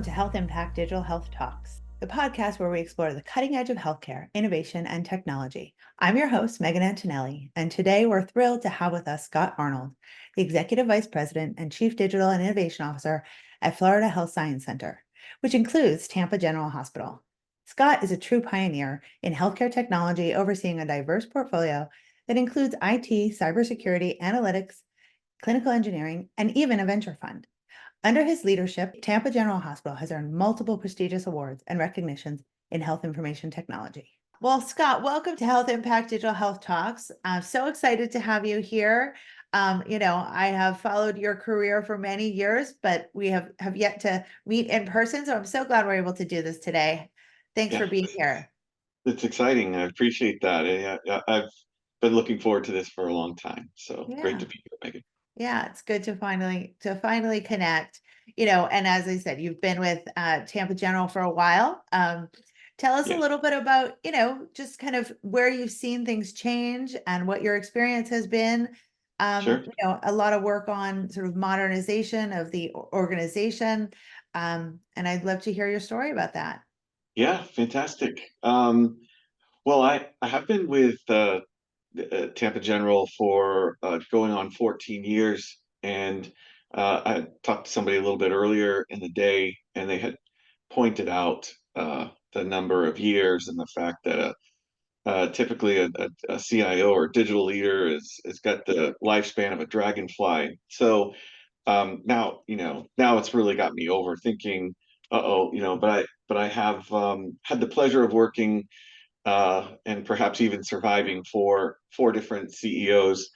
Welcome to Health Impact Digital Health Talks, the podcast where we explore the cutting edge of healthcare, innovation, and technology. I'm your host, Megan Antonelli, and today we're thrilled to have with us Scott Arnold, the Executive Vice President and Chief Digital and Innovation Officer at Florida Health Science Center, which includes Tampa General Hospital. Scott is a true pioneer in healthcare technology, overseeing a diverse portfolio that includes IT, cybersecurity, analytics, clinical engineering, and even a venture fund. Under his leadership, Tampa General Hospital has earned multiple prestigious awards and recognitions in health information technology. Well, Scott, welcome to Health Impact Digital Health Talks. I'm so excited to have you here. I have followed your career for many years, but we have yet to meet in person. So I'm so glad we're able to do this today. Thanks Yeah, for being here. it's exciting. I appreciate that. I've been looking forward to this for a long time. So great Yeah. to be here, Megan. Yeah, it's good to finally connect. And as I said, you've been with Tampa General for a while. Tell us a Yes, little bit about, just kind of where you've seen things change and what your experience has been. sure. A lot of work on sort of modernization of the organization. And I'd love to hear your story about that. Yeah, fantastic. Well, I have been with Tampa General for going on 14 years, and I talked to somebody a little bit earlier in the day, and they had pointed out the number of years and the fact that typically a CIO or digital leader is got the lifespan of a dragonfly. So now it's really got me overthinking. But I have had the pleasure of working and perhaps even surviving for four different CEOs,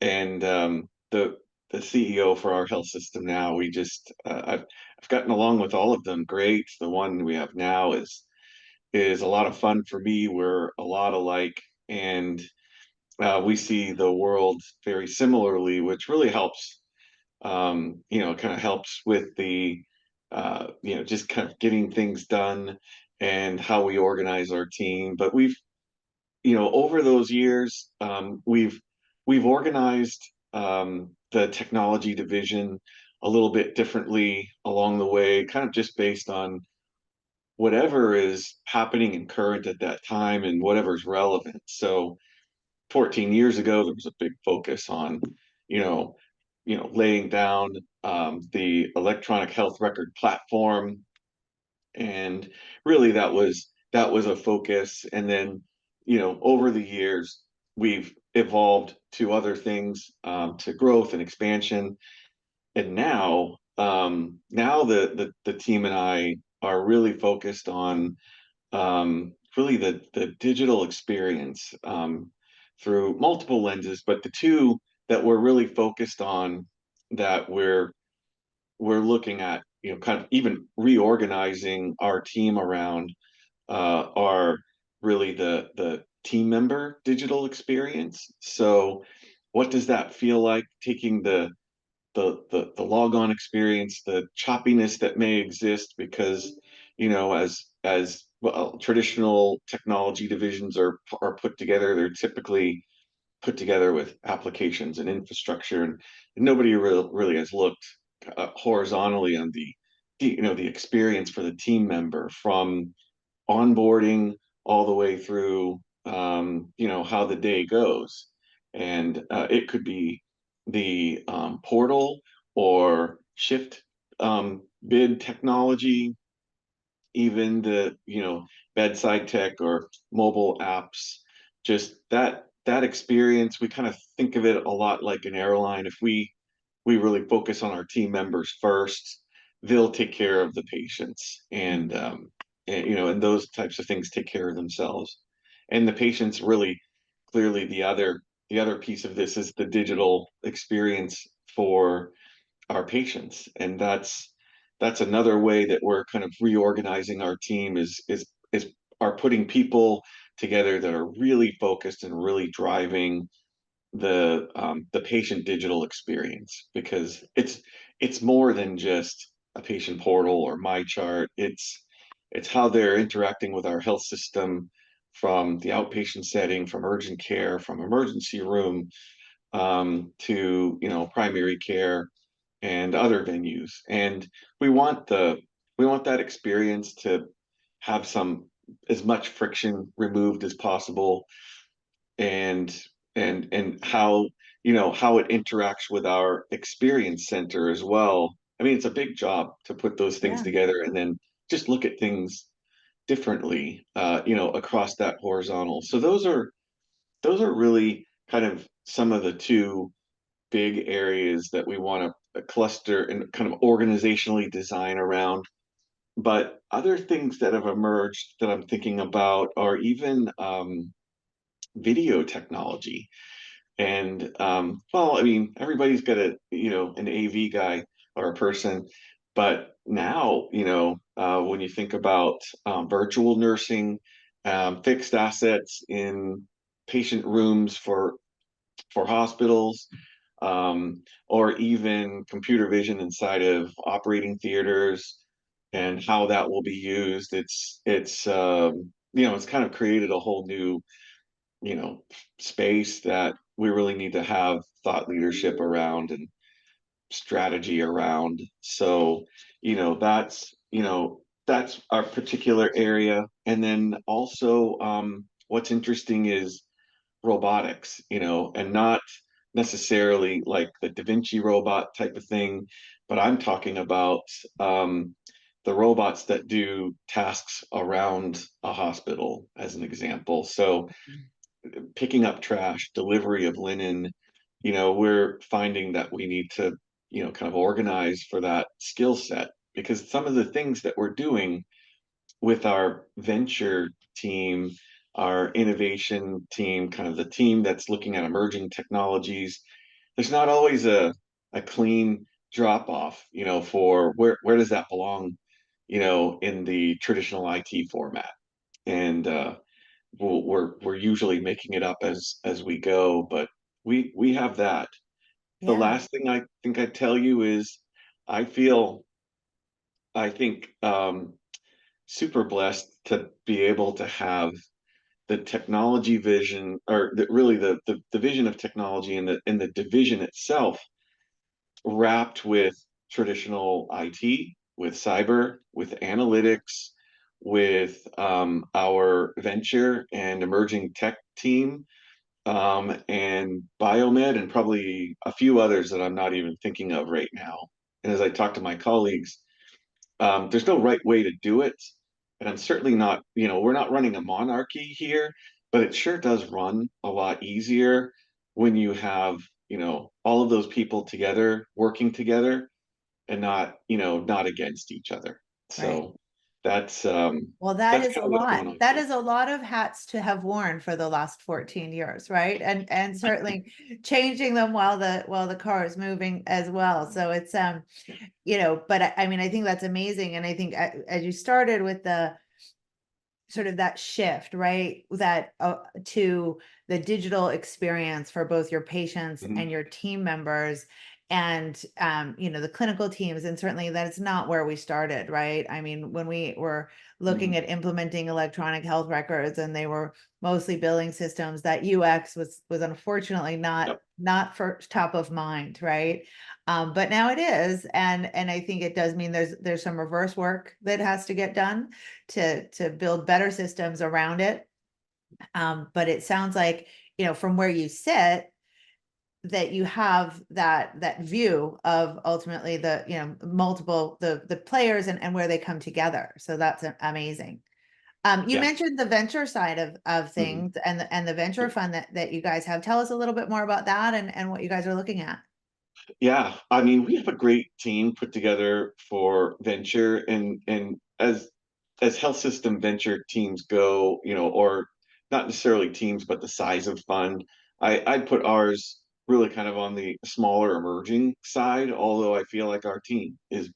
and the CEO for our health system now. I've gotten along with all of them great. The one we have now is a lot of fun for me. We're a lot alike, and we see the world very similarly, which really helps. Kind of helps with the just kind of getting things done and how we organize our team. But over those years, we've organized the technology division a little bit differently along the way, kind of just based on whatever is happening and current at that time and whatever's relevant. So 14 years ago, there was a big focus on, you know, laying down the electronic health record platform, and really that was a focus. And then, over the years, we've evolved to other things, to growth and expansion, and now the team and I are really focused on really the digital experience, through multiple lenses, but the two that we're really focused on, that we're looking at, kind of even reorganizing our team around, are really the team member digital experience. So, what does that feel like? Taking the logon experience, the choppiness that may exist because, as well, traditional technology divisions are put together. They're typically put together with applications and infrastructure, and nobody really has looked horizontally on the experience for the team member, from onboarding all the way through, how the day goes. And it could be the portal or shift bid technology, even the bedside tech or mobile apps. Just that experience, we kind of think of it a lot like an airline. If we really focus on our team members first, they'll take care of the patients, and those types of things take care of themselves. And the patients really, clearly, the other piece of this is the digital experience for our patients, and that's another way that we're kind of reorganizing our team, is are putting people together that are really focused and really driving the patient digital experience, because it's more than just a patient portal or my chart. It's how they're interacting with our health system, from the outpatient setting, from urgent care, from emergency room, to primary care and other venues. And we want we want that experience to have some as much friction removed as possible, and and how how it interacts with our experience center as well. I mean, it's a big job to put those things Yeah. together and then just look at things differently, across that horizontal. So those are really kind of some of the two big areas that we want to cluster and kind of organizationally design around. But other things that have emerged that I'm thinking about are even video technology. And well, I mean, everybody's got an AV guy or a person, but now, when you think about virtual nursing, fixed assets in patient rooms for hospitals, or even computer vision inside of operating theaters and how that will be used. It's kind of created a whole new, you know, space that we really need to have thought leadership around and strategy around. So, that's our particular area. And then also, what's interesting is robotics, and not necessarily like the Da Vinci robot type of thing, but I'm talking about the robots that do tasks around a hospital, as an example. So, picking up trash, delivery of linen, we're finding that we need to, kind of organize for that skill set, because some of the things that we're doing with our venture team, our innovation team, kind of the team that's looking at emerging technologies, there's not always a clean drop off, for where does that belong, in the traditional IT format. And we're usually making it up as we go, but we have that. The Yeah. last thing I think I'd tell you is I feel I think super blessed to be able to have the technology vision, or really the vision of technology and the division itself wrapped with traditional IT, with cyber, with analytics, with our venture and emerging tech team, and biomed, and probably a few others that I'm not even thinking of right now. And as I talk to my colleagues, there's no right way to do it. And I'm certainly not, we're not running a monarchy here, but it sure does run a lot easier when you have, all of those people together, working together, and not against each other. Right. So that's Well, that that's is a kind of what's lot. going on That here. is a lot of hats to have worn for the last 14 years, right? And certainly changing them while the car is moving as well. So it's but I mean, I think that's amazing. And I think as you started with the sort of that shift, right? That to the digital experience for both your patients Mhm. and your team members, and the clinical teams, and certainly that's not where we started, right? I mean, when we were looking Mhm. at implementing electronic health records and they were mostly billing systems, that UX was unfortunately not Yep. not first top of mind, right? But now it is, and I think it does mean there's some reverse work that has to get done to build better systems around it. But it sounds like, from where you sit, that you have that view of ultimately the, multiple the players and where they come together. So that's amazing. You Yeah. mentioned the venture side of Mhm. things and the venture fund that you guys have. Tell us a little bit more about that and what you guys are looking at. Yeah, I mean, we have a great team put together for venture, and as health system venture teams go, or not necessarily teams, but the size of fund, I'd put ours really kind of on the smaller emerging side, although I feel like our team is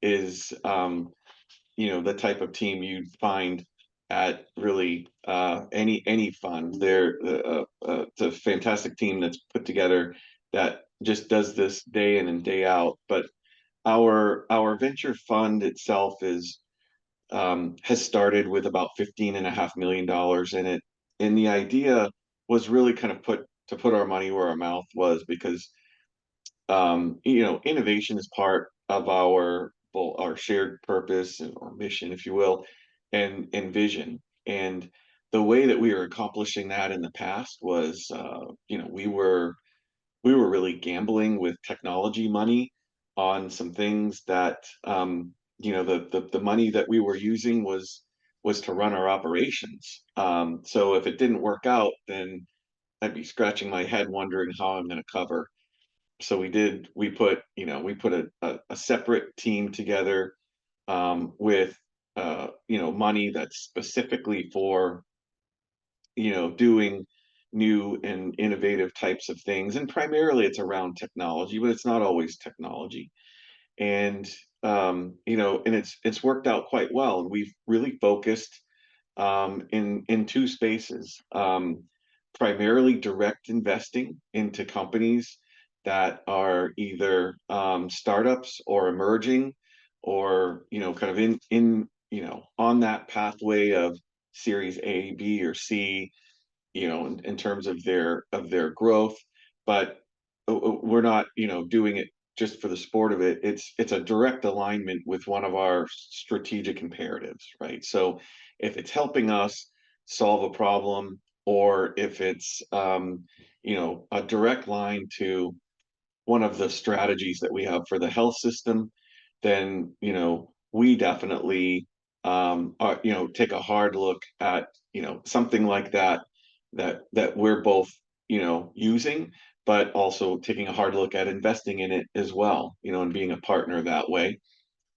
the type of team you'd find at really any fund. It's a fantastic team that's put together that just does this day in and day out. But our venture fund itself has started with about $15.5 million in it, and the idea was really kind of put our money where our mouth was, because innovation is part of our both our shared purpose or mission, if you will, and vision. And the way that we were accomplishing that in the past was, we were really gambling with technology money on some things that, the money that we were using was to run our operations. So if it didn't work out, then I'd be scratching my head wondering how I'm going to cover. So we put a separate team together, with money that's specifically for doing new and innovative types of things. And primarily it's around technology, but it's not always technology. And and it's worked out quite well. And we've really focused, in two spaces. Primarily direct investing into companies that are either, startups or emerging, or kind of in on that pathway of Series A, B, or C, in terms of their growth. But we're not, doing it just for the sport of it. It's a direct alignment with one of our strategic imperatives, right? So if it's helping us solve a problem, or if it's, a direct line to one of the strategies that we have for the health system, then we definitely, take a hard look at something like that, that we're both using, but also taking a hard look at investing in it as well, and being a partner that way.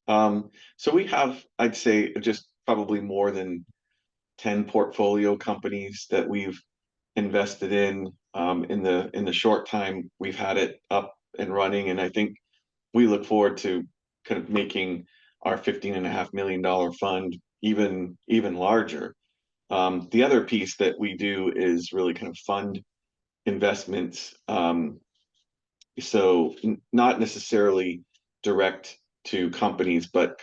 So we have, I'd say, just probably more than 10 portfolio companies that we've invested in the short time we've had it up and running. And I think we look forward to kind of making our $15.5 million fund even larger. The other piece that we do is really kind of fund investments. So not necessarily direct to companies, but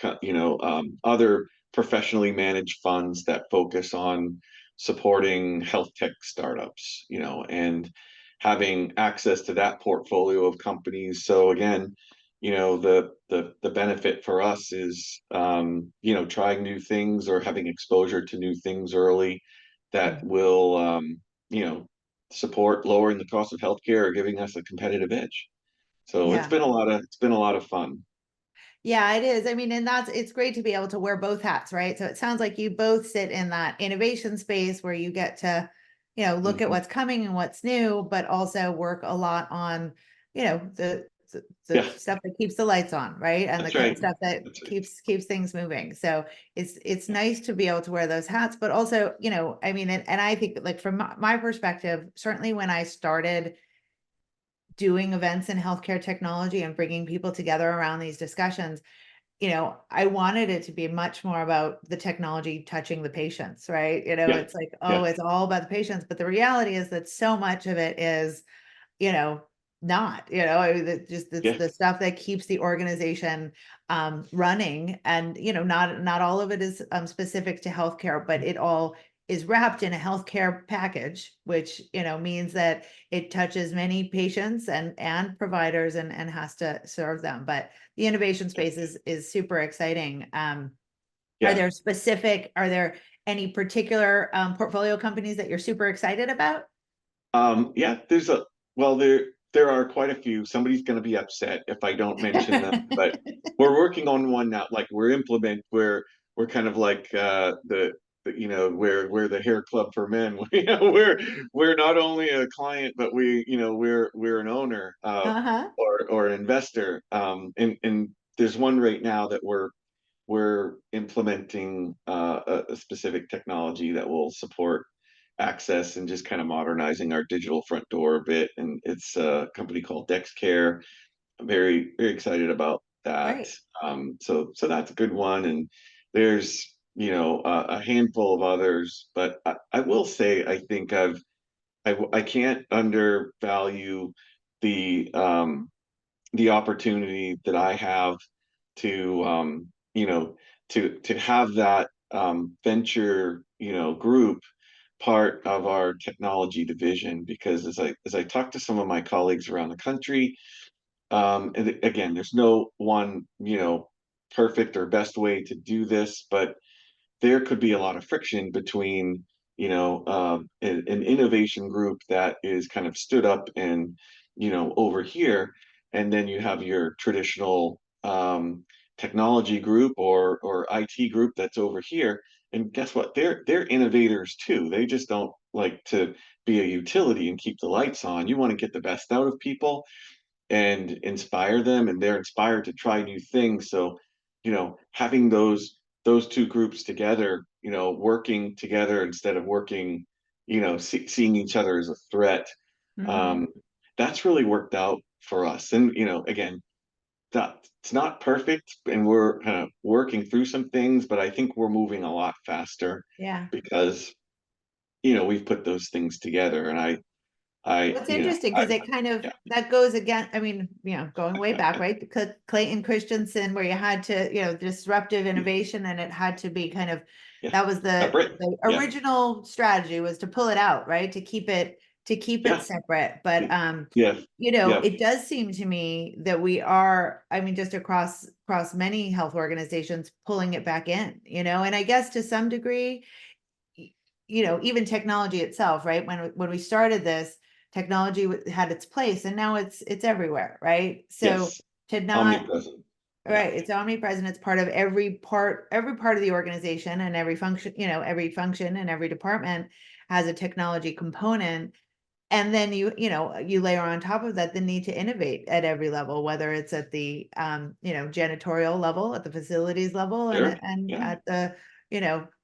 other professionally managed funds that focus on supporting health tech startups, and having access to that portfolio of companies. So again, the benefit for us is, trying new things or having exposure to new things early that will, support lowering the cost of healthcare or giving us a competitive edge. So Yeah. it's been a lot of fun. Yeah, it is. I mean, and it's great to be able to wear both hats, right? So it sounds like you both sit in that innovation space where you get to, look at Mhm. what's coming and what's new, but also work a lot on, the Yeah, stuff that keeps the lights on, right? And the that's right. stuff that That's right. keeps things moving. So it's Yeah, nice to be able to wear those hats, but also, I mean, and I think like from my perspective, certainly when I started doing events in healthcare technology and bringing people together around these discussions, I wanted it to be much more about the technology touching the patients, right? yeah, It's like, oh, yeah, it's all about the patients, but the reality is that so much of it is, you know, not, I mean, just it's yeah. the stuff that keeps the organization running. And, not all of it is specific to healthcare, but it all is wrapped in a healthcare package, which, means that it touches many patients and providers and has to serve them. But the innovation space is super exciting. Yeah. Are there any particular portfolio companies that you're super excited about? Yeah, there are quite a few. Somebody's going to be upset if I don't mention them, but we're working on one now. Like we're kind of like, we're the hair club for men. We're not only a client, but we're an owner, Uh-huh. or an investor. And there's one right now that we're implementing, a specific technology that will support access and just kind of modernizing our digital front door a bit. And it's a company called DexCare. I'm very, very excited about that. Great. So that's a good one. And there's, a handful of others, but I will say, I think I can't undervalue the, the opportunity that I have to, to have that, venture, group part of our technology division. Because as I talk to some of my colleagues around the country, and again, there's no one, perfect or best way to do this, but there could be a lot of friction between, an innovation group that is kind of stood up and, over here, and then you have your traditional technology group or IT group that's over here. And guess what? They're innovators too. They just don't like to be a utility and keep the lights on. You want to get the best out of people and inspire them, and they're inspired to try new things. So, having those two groups together, working together instead of working, seeing each other as a threat, Mhm. um, that's really worked out for us. And again, that it's not perfect, and we're kind of working through some things, but I think we're moving a lot faster Yeah. because we've put those things together. And I, What's interesting because it kind of yeah, that goes again. I mean, going way back, right? Because Clayton Christensen, where you had to, disruptive innovation, and it had to be kind of yeah, that was separate, the yeah, original strategy was to pull it out, right? To keep it yeah, separate. But yeah, yeah, it does seem to me that we are, I mean, just across many health organizations pulling it back in, and I guess to some degree even technology itself, right? When we started this, technology had its place, and now it's everywhere, right? So yes, to not omnipresent, yeah, right, it's omnipresent. It's part of every part of the organization, and every function and every department has a technology component. And then you layer on top of that the need to innovate at every level, whether it's at the janitorial level, at the facilities level, and sure, and yeah, at the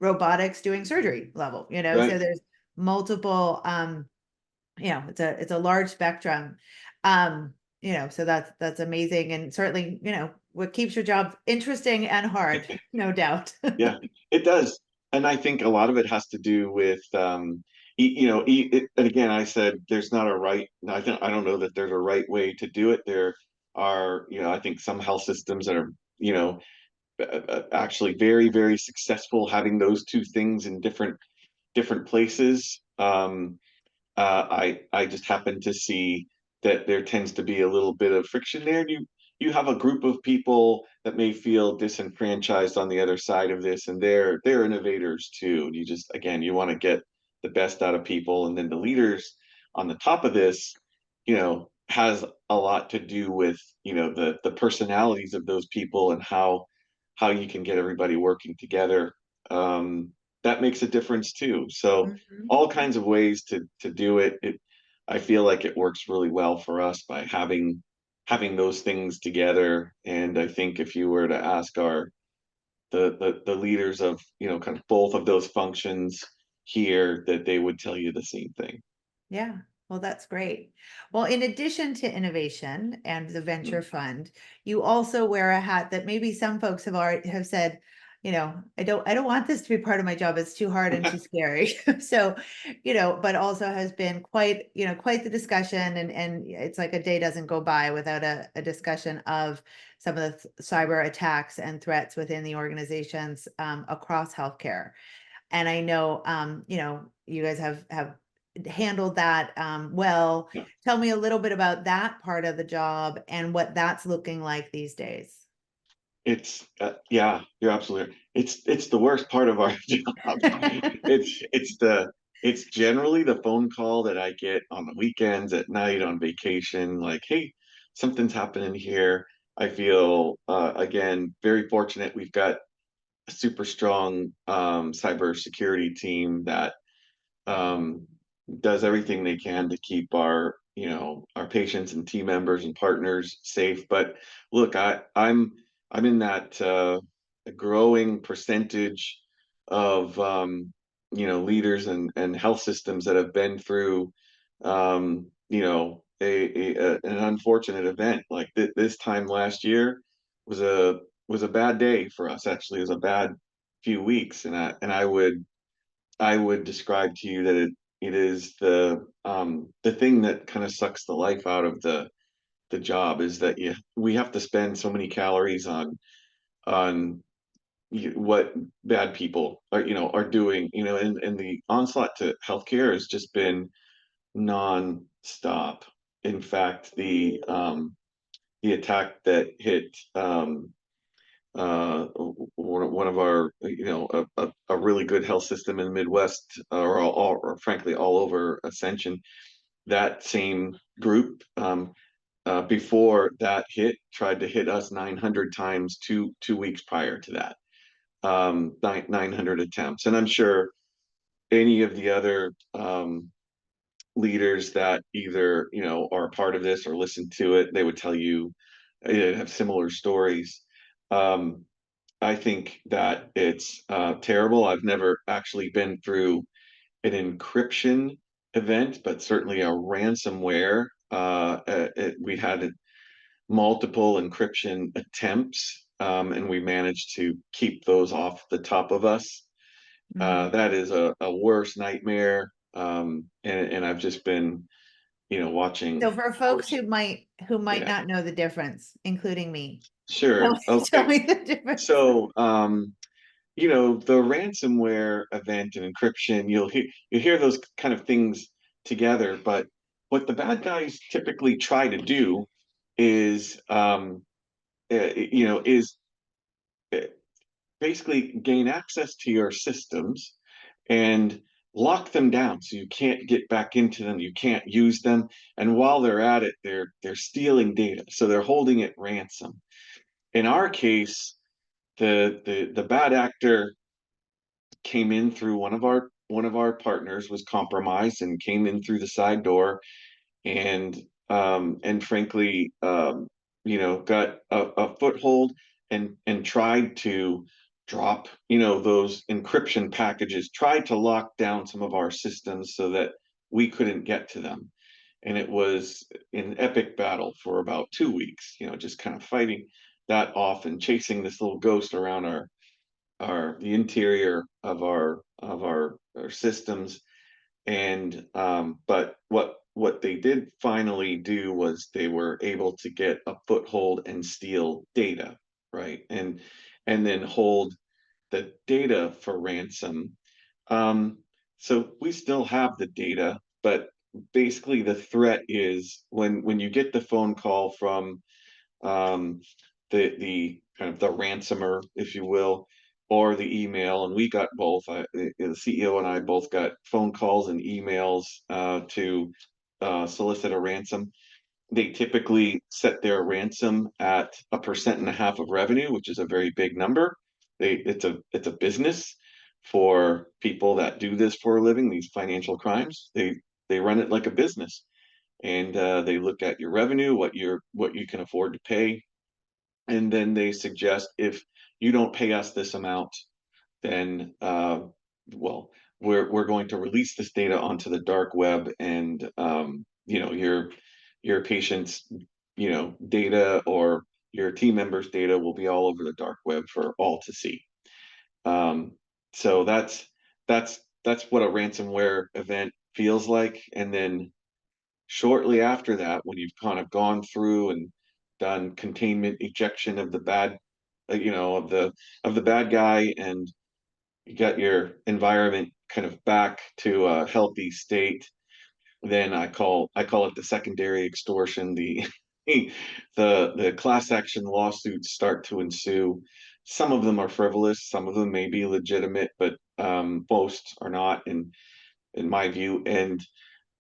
robotics doing surgery level. So right. there's multiple it's a large spectrum. So that's amazing, and certainly what keeps your job interesting and hard, no doubt. Yeah, it does. And I think a lot of it has to do with, and again, I said there's not a right, I don't know that there's a right way to do it. There are, I think some health systems that are, actually very, very successful having those two things in different places. I just happen to see that there tends to be a little bit of friction there. You have a group of people that may feel disenfranchised on the other side of this, and they're innovators too. And you just again you want to get the best out of people, and then the leaders on the top of this, has a lot to do with the personalities of those people and how you can get everybody working together. Um, that makes a difference too. So Mhm. all kinds of ways to do it. I feel like it works really well for us by having those things together. And I think if you were to ask the leaders of kind of both of those functions here, that they would tell you the same thing. Yeah, well, that's great. Well, in addition to innovation and the venture Mm. fund, you also wear a hat that maybe some folks have said, I don't want this to be part of my job. It's too hard and too scary. So, but also has been quite the discussion, and it's like a day doesn't go by without a discussion of some of the cyber attacks and threats within the organizations across healthcare. And I know, you guys have handled that well. Yeah. Tell me a little bit about that part of the job and what that's looking like these days. It's yeah, you're absolutely right. It's the worst part of our job. It's generally the phone call that I get on the weekends, at night, on vacation, like, hey, something's happening here. I feel again very fortunate. We've got a super strong cybersecurity team that um, does everything they can to keep our patients and team members and partners safe. But look, I'm in that a growing percentage of leaders and health systems that have been through an unfortunate event like this time last year was a bad day for us. Actually, it was a bad few weeks, and I would describe to you that it is the thing that kind of sucks the life out of the job, is that we have to spend so many calories on what bad people are doing, and the onslaught to healthcare has just been non-stop. In fact, the attack that hit one of our, a really good health system in the Midwest, or frankly all over Ascension. That same group, before that hit, tried to hit us 900 times two weeks prior to that. 900 attempts, and I'm sure any of the other leaders that either are a part of this or listen to it, they would tell you, have similar stories. Um, I think that it's terrible. I've never actually been through an encryption event, but certainly a ransomware. We had multiple encryption attempts, and we managed to keep those off the top of us. Mm. That is a worse nightmare. And I've just been, So watching. for folks who might Yeah, not know the difference, including me, tell sure. me, tell Okay. me the difference. So, the ransomware event and encryption, you hear those kind of things together, but what the bad guys typically try to do is, is uh, basically gain access to your systems and lock them down so you can't get back into them, you can't use them, and while they're at it, they're stealing data, so they're holding it ransom. In our case, the bad actor came in through one of our partners was compromised and came in through the side door, and frankly, got a foothold and tried to drop, those encryption packages, tried to lock down some of our systems so that we couldn't get to them. And it was an epic battle for about 2 weeks, just kind of fighting that off and chasing this little ghost around the interior of our systems. And but what they did finally do was they were able to get a foothold and steal data, right? And then hold the data for ransom. um so we still have the data, but basically the threat is when you get the phone call from um, the kind of the ransomer, if you will, or the email. And we got both. The CEO and I both got phone calls and emails to solicit a ransom. They typically set their ransom at 1.5% of revenue, which is a very big number. It's a business for people that do this for a living. These financial crimes, they run it like a business, and they look at your revenue, what you can afford to pay, and then they suggest, if you don't pay us this amount, then well, we're going to release this data onto the dark web, and your patient's data or your team members' data will be all over the dark web for all to see. Um, so that's what a ransomware event feels like, and then shortly after that, when you've kind of gone through and done containment ejection of the bad, of the bad guy, and you got your environment kind of back to a healthy state, then I call it the secondary extortion. The class action lawsuits start to ensue. Some of them are frivolous, some of them may be legitimate, but most are not, in my view. And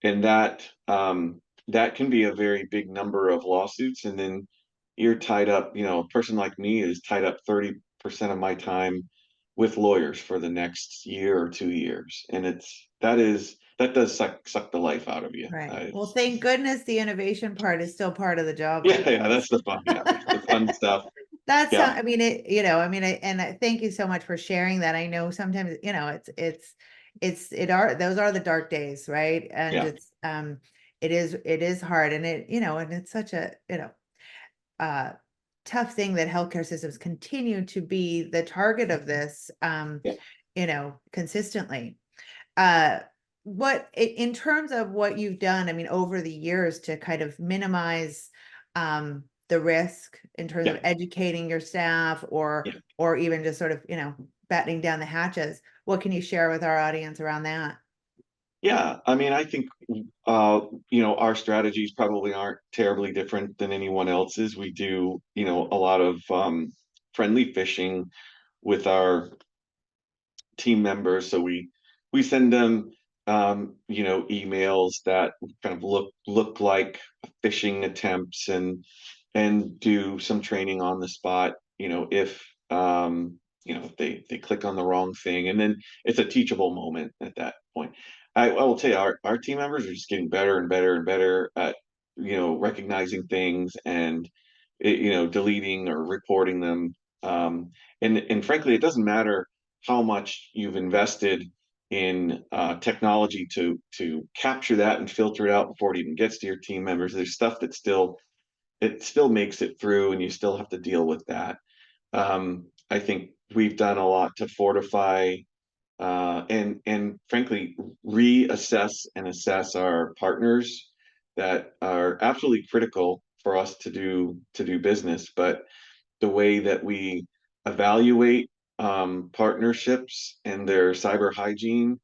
that can be a very big number of lawsuits, and then you're tied up. A person like me is tied up 30% of my time with lawyers for the next year or 2 years, and that does suck the life out of you. Right. Well, thank goodness the innovation part is still part of the job, I Yeah, guess. yeah, that's the fun. Yeah, that's the fun stuff. That's, Yeah, I mean, thank you so much for sharing that. I know sometimes, those are the dark days, right? And yeah, it is hard, and and it's such a, uh, tough thing that healthcare systems continue to be the target of this, yeah, consistently. Uh, in terms of what you've done, I mean, over the years to kind of minimize the risk in terms of yeah, educating your staff, or yeah. even just sort of, battening down the hatches, what can you share with our audience around that? Yeah, I mean, I think our strategies probably aren't terribly different than anyone else's. We do, a lot of friendly phishing with our team members. So we send them emails that kind of look like phishing attempts, and do some training on the spot. If if they click on the wrong thing, and then it's a teachable moment at that point. I will tell you, our team members are just getting better and better and better at recognizing things, and deleting or reporting them. And frankly, it doesn't matter how much you've invested in technology to capture that and filter it out before it even gets to your team members. There's stuff that still makes it through, and you still have to deal with that. I think we've done a lot to fortify and frankly reassess and assess our partners that are absolutely critical for us to do business. But the way that we evaluate partnerships and their cyber hygiene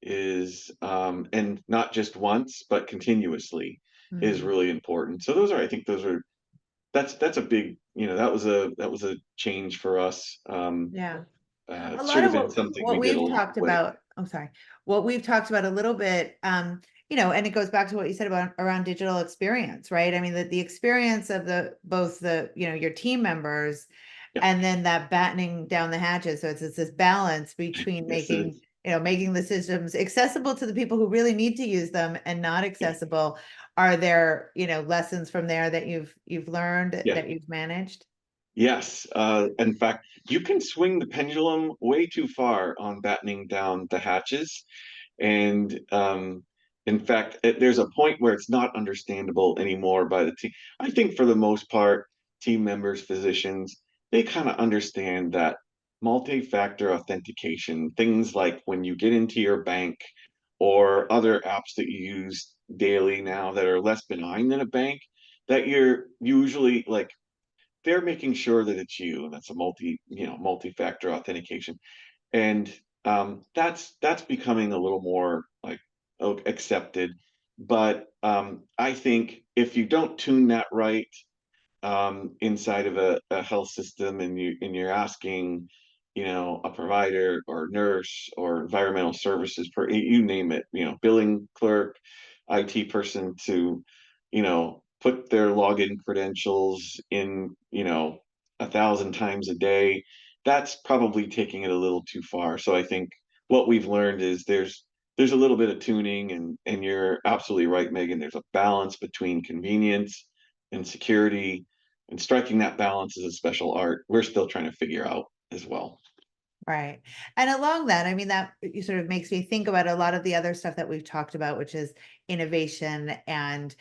is and not just once but continuously is Mm, really important. So those are I think those are that's a big that was a change for us. yeah. A It lot should of have been something what we did a we've long talked way. about, I'm sorry, what we've talked about a little bit, and it goes back to what you said about around digital experience, right? I mean, the experience of both your team members, Yeah. and then that battening down the hatches. So it's this balance between Yes, it is. making the systems accessible to the people who really need to use them and not Yeah. accessible. Are there, lessons from there that you've learned, Yeah. that you've managed? Yes. In fact, you can swing the pendulum way too far on battening down the hatches. And in fact, there's a point where it's not understandable anymore by the team. I think for the most part, team members, physicians, they kind of understand that multi-factor authentication, things like when you get into your bank or other apps that you use daily now that are less benign than a bank, that you're usually like they're making sure that it's you, and that's a multi-factor authentication. And that's becoming a little more like accepted. But I think if you don't tune that right inside of a health system, and you're asking a provider or nurse or environmental services per you name it, billing clerk, IT person to put their login credentials in 1,000 times a day, that's probably taking it a little too far. So I think what we've learned is there's a little bit of tuning, and you're absolutely right, Megan. There's a balance between convenience and security, and striking that balance is a special art we're still trying to figure out as well. Right. And along that, I mean, that you sort of makes me think about a lot of the other stuff that we've talked about, which is innovation and,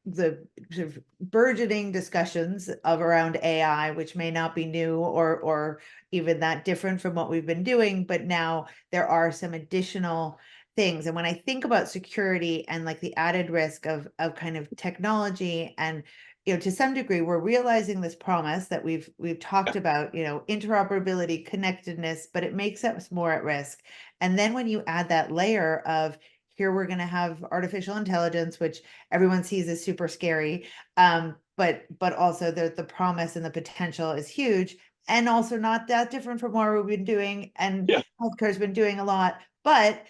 the sort of burgeoning discussions of around AI, which may not be new or even that different from what we've been doing, but now there are some additional things. And when I think about security and like the added risk of kind of technology, and to some degree, we're realizing this promise that we've talked Yeah, about, interoperability, connectedness, but it makes us more at risk. And then when you add that layer of, here we're going to have artificial intelligence, which everyone sees as super scary, but also the promise and the potential is huge, and also not that different from what we've been doing, and yeah, healthcare's been doing a lot. But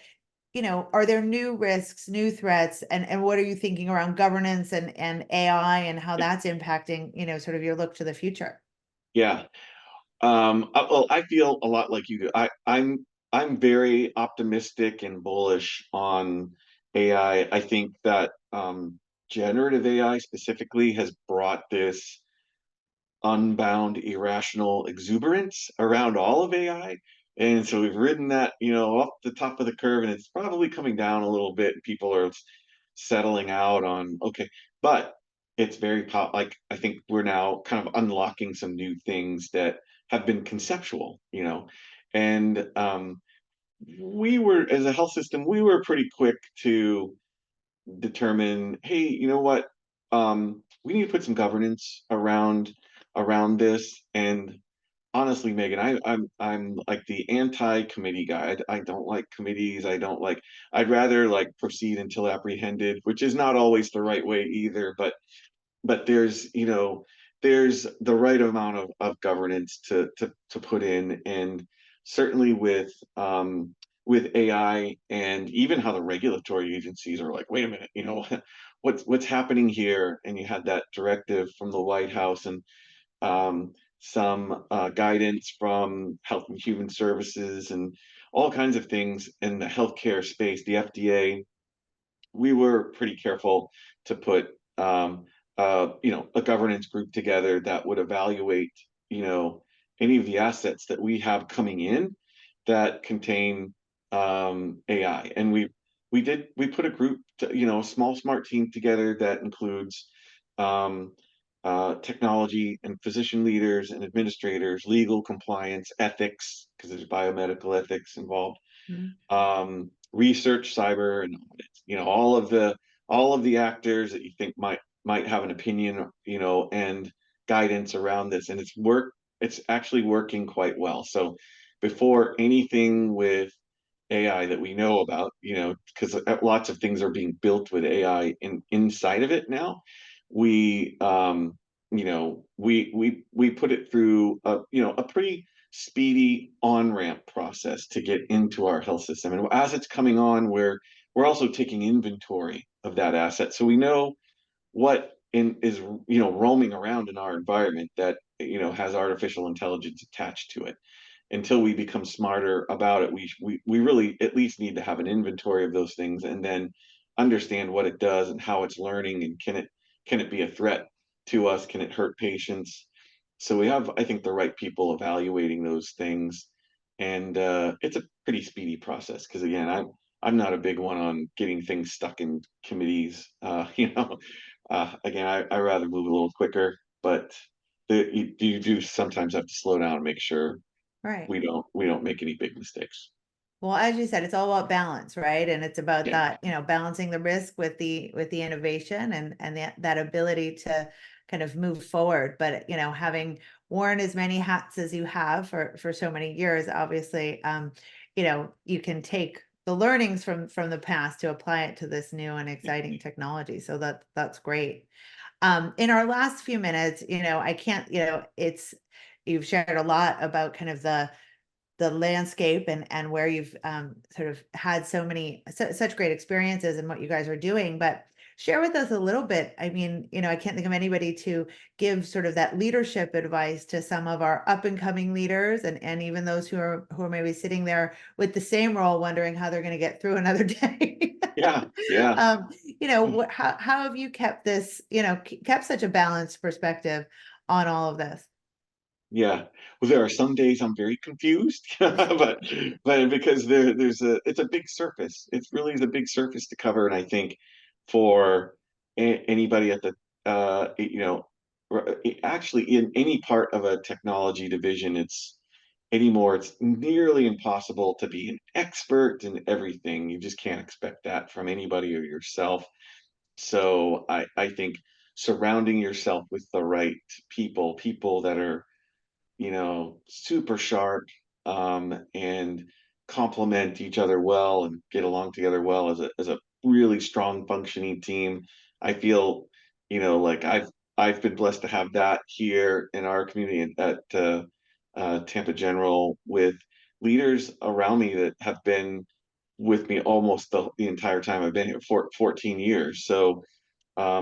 are there new risks, new threats, and what are you thinking around governance and AI and how that's impacting, sort of your look to the future? yeah. Well, I feel a lot like you do. I'm very optimistic and bullish on AI. I think that generative AI specifically has brought this unbound, irrational exuberance around all of AI. And so we've ridden that, up the top of the curve, and it's probably coming down a little bit. People are settling out on, okay, but it's like I think we're now kind of unlocking some new things that have been conceptual, and we were, as a health system, we were pretty quick to determine, hey, you know what? We need to put some governance around this. And honestly, Megan, I'm like the anti-committee guy. I don't like committees. I don't like. I'd rather like proceed until apprehended, which is not always the right way either. But there's there's the right amount of governance to put in, and certainly with AI and even how the regulatory agencies are like, wait a minute, what's happening here? And you had that directive from the White House, and some guidance from Health and Human Services, and all kinds of things in the healthcare space, the FDA. We were pretty careful to put a governance group together that would evaluate you know any of the assets that we have coming in that contain AI. And we put a group a small smart team together that includes um, technology and physician leaders and administrators, legal, compliance, ethics, because there's biomedical ethics involved, Mhm. research, cyber, and all of the actors that you think might have an opinion, and guidance around this. And it's actually working quite well. So before anything with AI that we know about, because lots of things are being built with AI inside of it now, we we put it through a pretty speedy on-ramp process to get into our health system. And as it's coming on, we're also taking inventory of that asset, so we know what is roaming around in our environment that has artificial intelligence attached to it. Until we become smarter about it, we really at least need to have an inventory of those things, and then understand what it does and how it's learning, and can it be a threat to us? Can it hurt patients? So we have, I think, the right people evaluating those things, and it's a pretty speedy process, because again, I'm not a big one on getting things stuck in committees. Again, I rather move a little quicker, but you do sometimes have to slow down and make sure Right. we don't make any big mistakes. Well, as you said, it's all about balance, right? And it's about Yeah, that, balancing the risk with the innovation and that ability to kind of move forward. But having worn as many hats as you have for so many years, obviously, you can take the learnings from the past to apply it to this new and exciting technology. So that's great. In our last few minutes, I can't, it's you've shared a lot about kind of the landscape and where you've sort of had such great experiences and what you guys are doing. But share with us a little bit. I mean, I can't think of anybody to give sort of that leadership advice to some of our up and coming leaders, and even those who are maybe sitting there with the same role, wondering how they're going to get through another day. yeah, yeah. How have you kept this, kept such a balanced perspective on all of this? Yeah. Well, there are some days I'm very confused, but because it's a big surface. It's really the big surface to cover, and I think for anybody at the actually in any part of a technology division, it's nearly impossible to be an expert in everything. You just can't expect that from anybody or yourself. So I think surrounding yourself with the right people that are super sharp, and complement each other well and get along together well as a really strong functioning team. I feel, like I've been blessed to have that here in our community at Tampa General, with leaders around me that have been with me almost the entire time I've been here for 14 years. So I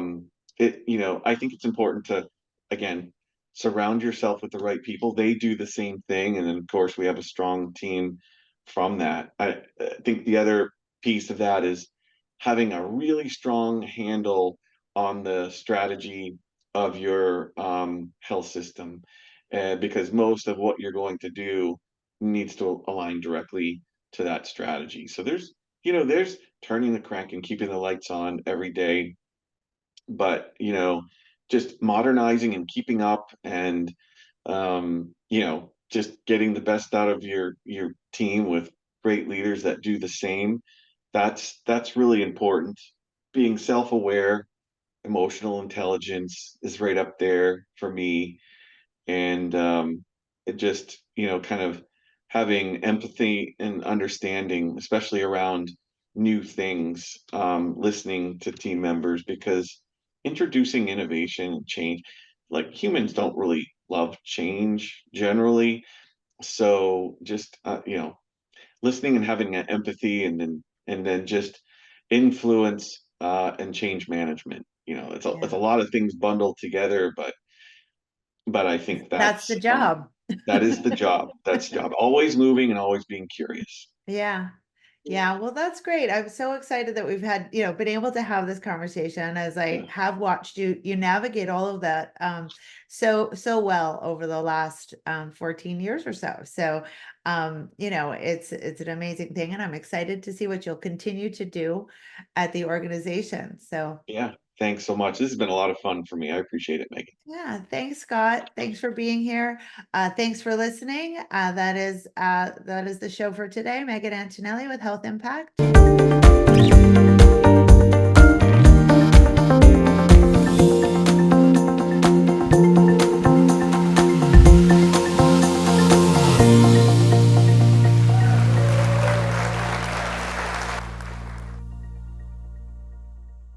think it's important to, again, surround yourself with the right people. They do the same thing, and then of course we have a strong team from that. I think the other piece of that is having a really strong handle on the strategy of your health system, because most of what you're going to do needs to align directly to that strategy. So there's turning the crank and keeping the lights on every day, but just modernizing and keeping up, and just getting the best out of your team with great leaders that do the same. That's really important. Being self-aware, emotional intelligence is right up there for me, and it just kind of having empathy and understanding, especially around new things, listening to team members, because introducing innovation and change, like humans don't really love change generally. So just listening and having an empathy, and then just influence and change management. It's a Yeah. lot of things bundled together, but I think That's the that's job. that is the job. That's the job. Always moving and always being curious. Yeah. Yeah, well, that's great. I'm so excited that we've had, been able to have this conversation as I Yeah, have watched you navigate all of that so well over the last 14 years or so. So it's an amazing thing, and I'm excited to see what you'll continue to do at the organization. So yeah. Thanks so much. This has been a lot of fun for me. I appreciate it, Megan. yeah, thanks, Scott. Thanks for being here. Thanks for listening. That is the show for today. Megan Antonelli with Health Impact.